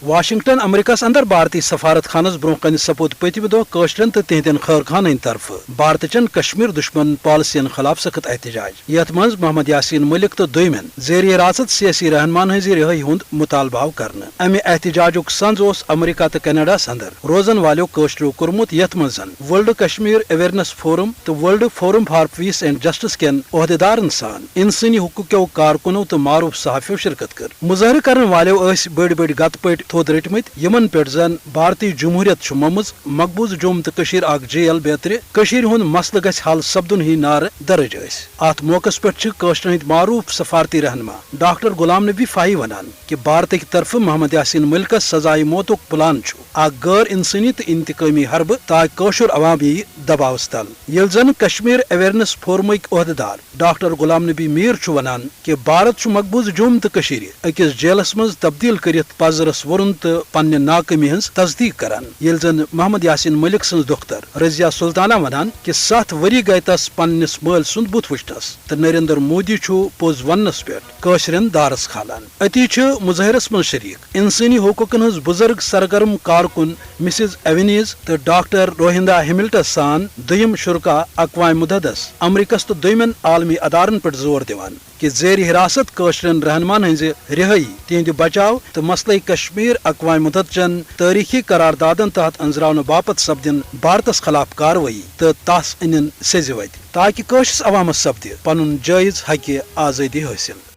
Washington امریکہ اندر بھارتی سفارت خانس برو کن سپود پتم دہ قشرن تو تہندین خیر خان ہند طرف بھارت چن کشمیر دشمن پالسین خلاف سخت احتجاج یت من محمد یاسین ملک تو دویمن زیر حراست سیاسی رہنمان ہز رہائی ہند مطالبہ آو کرنے امہ احتجاجک سنز اس امریکہ تو کینیڈاس اندر روزن والو قشرو کورمت یت من ورلڈ کشمیر اویئرنیس فورم تو world forum for peace and justice کین عہدیدارن سان انسانی حقوق کارکنوں تو معروف صحافیوں شرکت کر مظاہرہ کرن والو بڑ بڑ گت پٹ تھود رٹمت یمن پہ زن بھارتی جمہوریت ممز مقبوض جوم تو اخ جیل بیتر ہند مسلہ گھ حل سپدن ہی نار درج ات موقع پہ قشرن ہند معروف سفارتی رہنما ڈاکٹر غلام نبی فاہی ونان کہ بھارت کی طرف محمد یاسین ملکس سزائے موتک پلان اخ غیر انسانی تو انتقامی حرب تاکہ قشر عوام یی دباوس تل یل زن کشمیر اویئرنیس فورمک عہدیدار ڈاکٹر غلام نبی میر ونان کہ بھارت مقبوض جوم تو اکس جیلس مز تبدیل کرت پزرس ورن تو پنہ ناکامی ہز تصدیق کران یل زن محمد یاسین ملک سن دختر رضیہ سلطانہ ونان کہ 7 وری گئی تس پنس مل سند بت وچنس تو نریندر مودی پوز ونس پہ قشرن دارس کھالان اتی مظاہرس من شریک انسانی حقوقن ہز بزرگ سرگرم کارکن مسز ایونیز تو ڈاکٹر روہندہ ہیملٹس سان دویم شرکا اقوام متحدس امریکس تو دویمن عالمی ادارن پہ زور دیوان کہ زیر حراست قشرن رہنمان ہز رہائی تہند بچاؤ تو مسئلہ کشمیر اقوام متحدہ چن تاریخی قراردادن تحت انزراؤن باپت سپدن بھارتس خلاف کاروٲیی تو تس ان سیز وت تاکہ قشرس عوامس سپدِ پن جائز حق آزادی حاصل.